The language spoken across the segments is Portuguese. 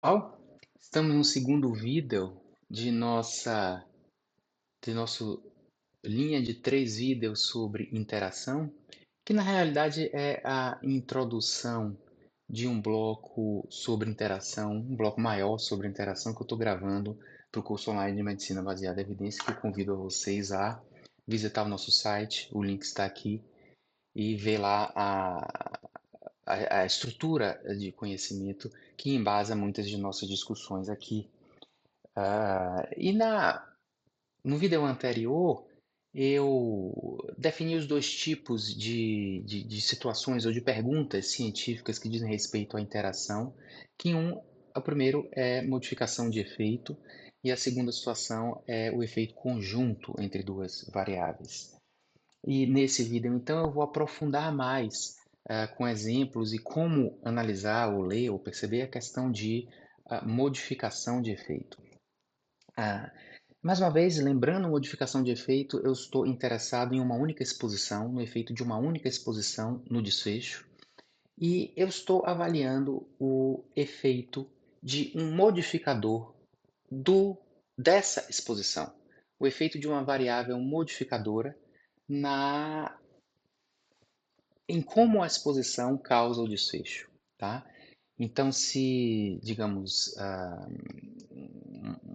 Pessoal, estamos no segundo vídeo de nosso linha de 3 vídeos sobre interação, que na realidade é a introdução de um bloco sobre interação, um bloco maior sobre interação que eu estou gravando para o curso online de Medicina Baseada em Evidência, que eu convido a vocês a visitar o nosso site, o link está aqui, e ver lá a estrutura de conhecimento que embasa muitas de nossas discussões aqui. E no vídeo anterior, eu defini os dois tipos de situações ou de perguntas científicas que dizem respeito à interação, que o primeiro é modificação de efeito e a segunda situação é o efeito conjunto entre duas variáveis. E nesse vídeo, então, eu vou aprofundar mais com exemplos e como analisar ou ler ou perceber a questão de modificação de efeito. Ah, Mais uma vez, lembrando modificação de efeito, eu estou interessado em uma única exposição, no efeito de uma única exposição no desfecho, e eu estou avaliando o efeito de um modificador dessa exposição, o efeito de uma variável modificadora na em como a exposição causa o desfecho, tá? Então, se, digamos,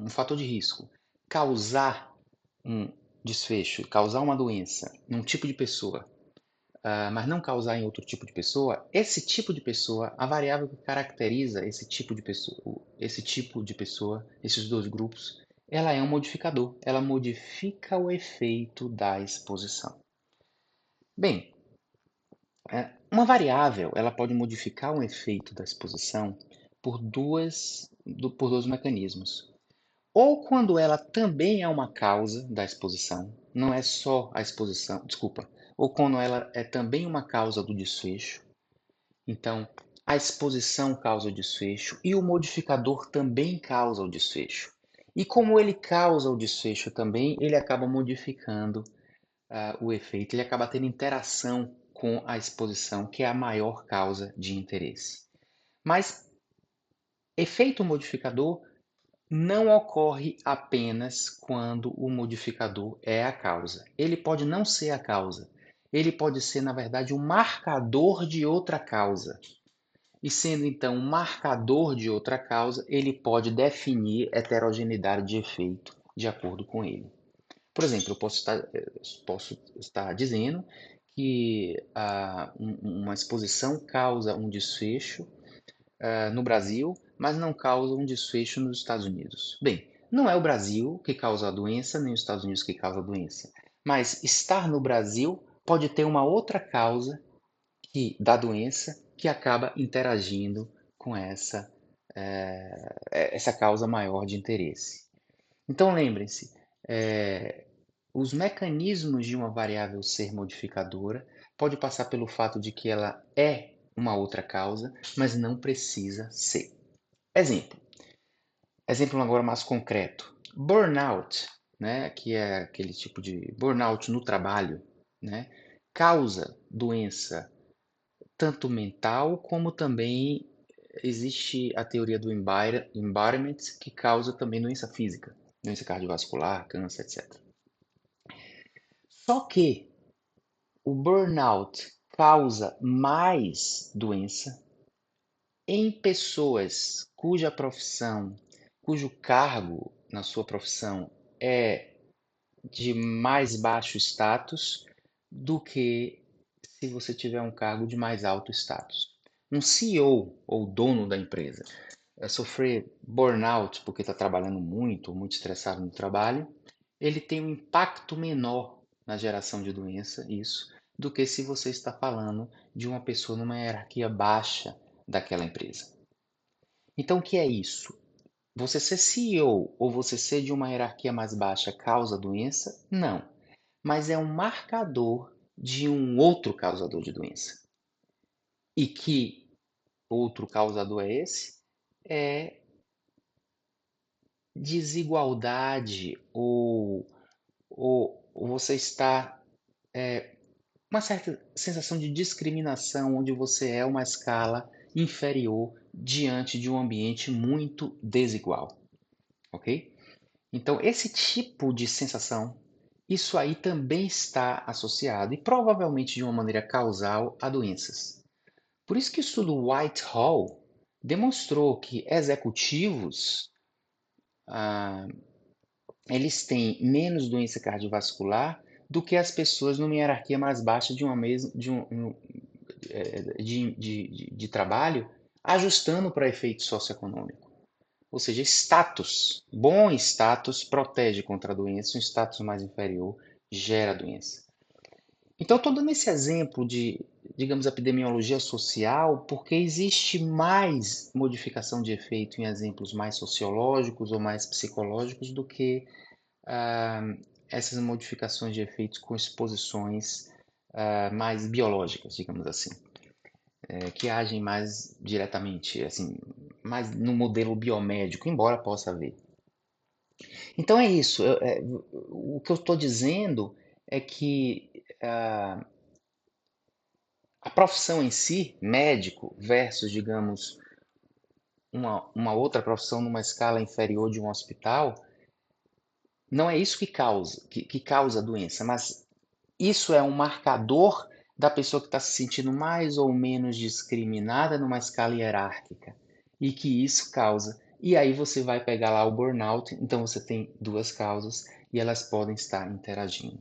um fator de risco causar um desfecho, causar uma doença num tipo de pessoa, mas não causar em outro tipo de pessoa, esse tipo de pessoa, a variável que caracteriza esse tipo de pessoa, esses dois grupos, ela é um modificador. Ela modifica o efeito da exposição. Bem, uma variável, ela pode modificar um efeito da exposição por dois mecanismos. Ou quando ela também é uma causa da exposição, não é só a exposição, desculpa, ou quando ela é também uma causa do desfecho. Então, a exposição causa o desfecho e o modificador também causa o desfecho. E como ele causa o desfecho também, ele acaba modificando o efeito, ele acaba tendo interação com a exposição, que é a maior causa de interesse. Mas efeito modificador não ocorre apenas quando o modificador é a causa. Ele pode não ser a causa. Ele pode ser, na verdade, um marcador de outra causa. E sendo então um marcador de outra causa, ele pode definir heterogeneidade de efeito de acordo com ele. Por exemplo, posso estar dizendo que uma exposição causa um desfecho no Brasil, mas não causa um desfecho nos Estados Unidos. Bem, não é o Brasil que causa a doença, nem os Estados Unidos que causa a doença. Mas estar no Brasil pode ter uma outra causa da doença que acaba interagindo com essa causa maior de interesse. Então lembrem-se, os mecanismos de uma variável ser modificadora pode passar pelo fato de que ela é uma outra causa, mas não precisa ser. Exemplo. Exemplo agora mais concreto. Burnout, né, que é aquele tipo de burnout no trabalho, né, causa doença tanto mental como também existe a teoria do environment que causa também doença física, doença cardiovascular, câncer, etc. Só que o burnout causa mais doença em pessoas cujo cargo na sua profissão é de mais baixo status do que se você tiver um cargo de mais alto status. Um CEO ou dono da empresa sofrer burnout porque está trabalhando muito, ou muito estressado no trabalho, ele tem um impacto menor na geração de doença, isso, do que se você está falando de uma pessoa numa hierarquia baixa daquela empresa. Então, o que é isso? Você ser CEO ou você ser de uma hierarquia mais baixa causa doença? Não. Mas é um marcador de um outro causador de doença. E que outro causador é esse? É desigualdade ou você está uma certa sensação de discriminação onde você é uma escala inferior diante de um ambiente muito desigual, ok? Então, esse tipo de sensação, isso aí também está associado e provavelmente de uma maneira causal a doenças. Por isso que o estudo Whitehall demonstrou que executivos, ah, eles têm menos doença cardiovascular do que as pessoas numa hierarquia mais baixa de uma mesma de trabalho, ajustando para efeito socioeconômico. Ou seja, status, bom status protege contra a doença, um status mais inferior gera doença. Então, estou dando esse exemplo de, digamos, epidemiologia social, porque existe mais modificação de efeito em exemplos mais sociológicos ou mais psicológicos do que essas modificações de efeitos com exposições mais biológicas, digamos assim, que agem mais diretamente, assim, mais no modelo biomédico, embora possa haver. Então é isso. O que eu estou dizendo é que a profissão em si, médico versus, digamos, uma outra profissão numa escala inferior de um hospital, não é isso que causa a doença, mas isso é um marcador da pessoa que está se sentindo mais ou menos discriminada numa escala hierárquica e que isso causa. E aí você vai pegar lá o burnout, então você tem duas causas e elas podem estar interagindo.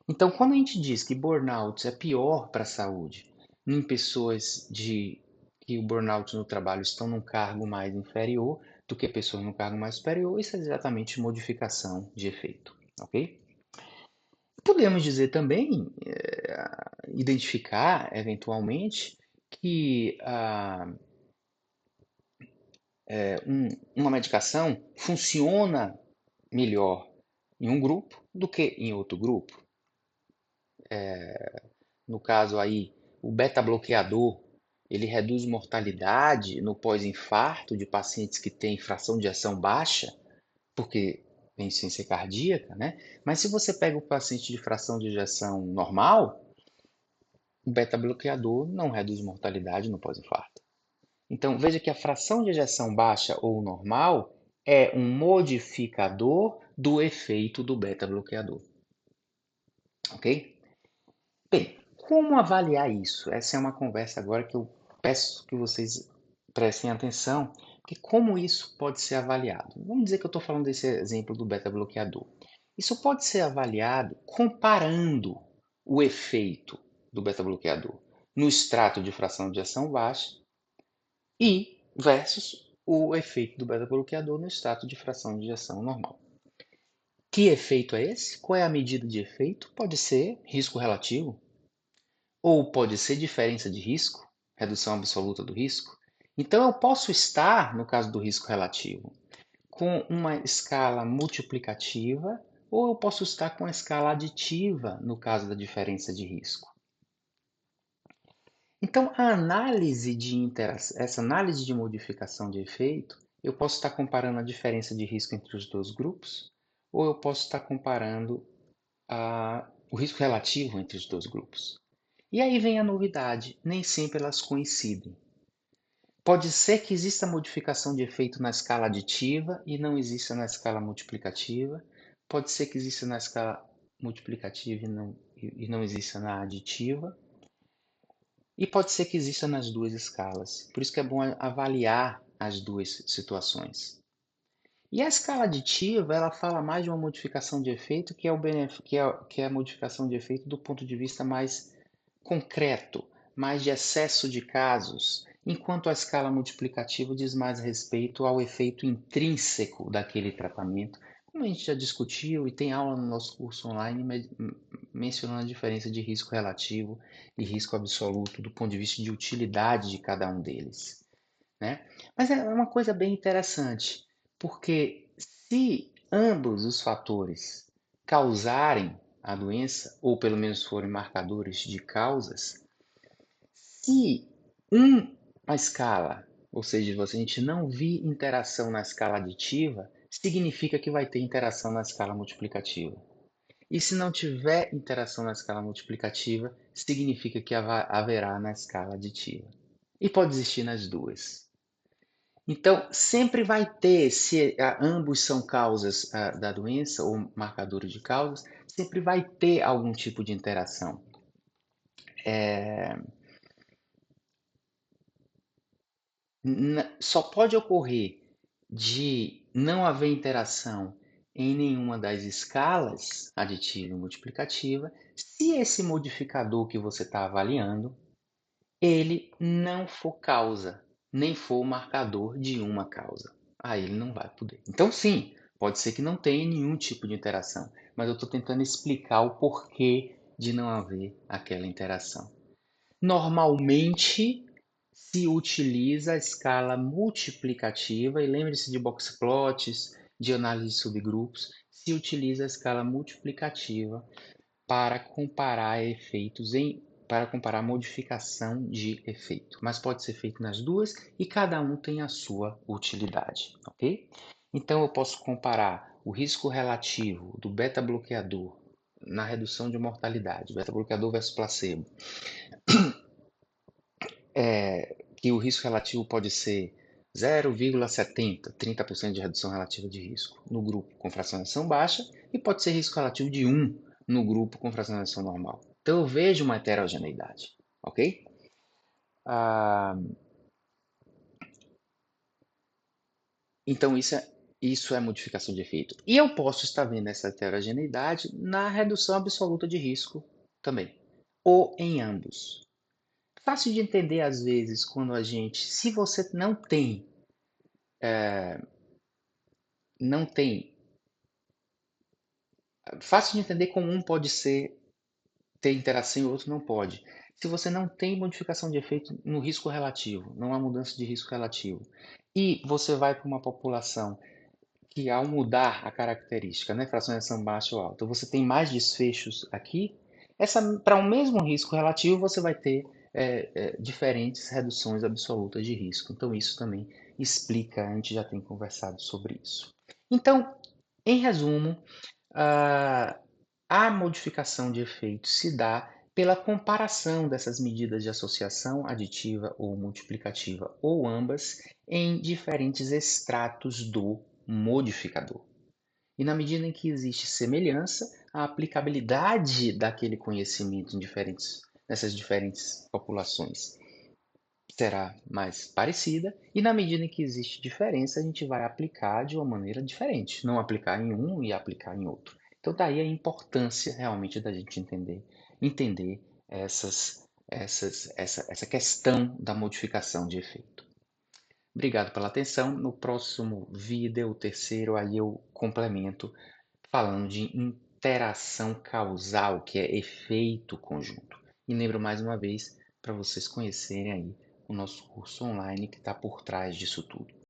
Então, quando a gente diz que burnout é pior para a saúde em pessoas que o burnout no trabalho estão num cargo mais inferior do que pessoas no cargo mais superior, isso é exatamente modificação de efeito, ok? Podemos dizer também, identificar eventualmente que uma medicação funciona melhor em um grupo do que em outro grupo. No caso aí, o beta-bloqueador, ele reduz mortalidade no pós-infarto de pacientes que têm fração de ejeção baixa, porque tem insuficiência cardíaca, né? Mas se você pega o paciente de fração de ejeção normal, o beta-bloqueador não reduz mortalidade no pós-infarto. Então, veja que a fração de ejeção baixa ou normal é um modificador do efeito do beta-bloqueador. Ok? Bem, como avaliar isso? Essa é uma conversa agora que eu peço que vocês prestem atenção, porque como isso pode ser avaliado? Vamos dizer que eu estou falando desse exemplo do beta-bloqueador. Isso pode ser avaliado comparando o efeito do beta-bloqueador no extrato de fração de ejeção baixa e versus o efeito do beta-bloqueador no extrato de fração de ejeção normal. Que efeito é esse? Qual é a medida de efeito? Pode ser risco relativo, ou pode ser diferença de risco, redução absoluta do risco. Então eu posso estar, no caso do risco relativo, com uma escala multiplicativa, ou eu posso estar com a escala aditiva, no caso da diferença de risco. Então, essa análise de modificação de efeito, eu posso estar comparando a diferença de risco entre os dois grupos, ou eu posso estar comparando o risco relativo entre os dois grupos. E aí vem a novidade, nem sempre elas coincidem. Pode ser que exista modificação de efeito na escala aditiva e não exista na escala multiplicativa. Pode ser que exista na escala multiplicativa e não exista na aditiva. E pode ser que exista nas duas escalas. Por isso que é bom avaliar as duas situações. E a escala aditiva, ela fala mais de uma modificação de efeito que é a modificação de efeito do ponto de vista mais concreto, mais de excesso de casos, enquanto a escala multiplicativa diz mais respeito ao efeito intrínseco daquele tratamento, como a gente já discutiu e tem aula no nosso curso online mencionando a diferença de risco relativo e risco absoluto do ponto de vista de utilidade de cada um deles, né? Mas é uma coisa bem interessante, porque se ambos os fatores causarem a doença, ou pelo menos forem marcadores de causas, se uma escala, ou seja, se a gente não vir interação na escala aditiva, significa que vai ter interação na escala multiplicativa. E se não tiver interação na escala multiplicativa, significa que haverá na escala aditiva. E pode existir nas duas. Então, sempre vai ter, se ambos são causas da doença ou marcadores de causas, sempre vai ter algum tipo de interação. Eh, Só pode ocorrer de não haver interação em nenhuma das escalas, aditiva e multiplicativa, se esse modificador que você está avaliando, ele não for causa, nem for marcador de uma causa. Aí ele não vai poder. Então, sim, pode ser que não tenha nenhum tipo de interação, mas eu estou tentando explicar o porquê de não haver aquela interação. Normalmente se utiliza a escala multiplicativa, e lembre-se de box plots, de análise de subgrupos, se utiliza a escala multiplicativa para comparar efeitos para comparar modificação de efeito, mas pode ser feito nas duas e cada um tem a sua utilidade, ok? Então eu posso comparar o risco relativo do beta-bloqueador na redução de mortalidade, beta-bloqueador versus placebo, que o risco relativo pode ser 0,70, 30% de redução relativa de risco no grupo com fracionação baixa e pode ser risco relativo de 1 no grupo com fracionação normal. Então eu vejo uma heterogeneidade, ok? Ah, então isso é modificação de efeito. E eu posso estar vendo essa heterogeneidade na redução absoluta de risco também, ou em ambos. Fácil de entender às vezes quando se você não tem fácil de entender como um pode ter interação e o outro não pode. Se você não tem modificação de efeito no risco relativo, não há mudança de risco relativo, e você vai para uma população que, ao mudar a característica, né, fracionação baixa ou alta, você tem mais desfechos aqui, para um mesmo risco relativo, você vai ter diferentes reduções absolutas de risco. Então, isso também explica, a gente já tem conversado sobre isso. Então, em resumo, ah, a modificação de efeito se dá pela comparação dessas medidas de associação aditiva ou multiplicativa, ou ambas, em diferentes extratos do modificador. E na medida em que existe semelhança, a aplicabilidade daquele conhecimento nessas diferentes populações será mais parecida, e na medida em que existe diferença, a gente vai aplicar de uma maneira diferente, não aplicar em um e aplicar em outro. Então, daí a importância realmente da gente entender essa questão da modificação de efeito. Obrigado pela atenção. No próximo vídeo, o terceiro, aí eu complemento falando de interação causal, que é efeito conjunto. E lembro mais uma vez para vocês conhecerem aí o nosso curso online que está por trás disso tudo.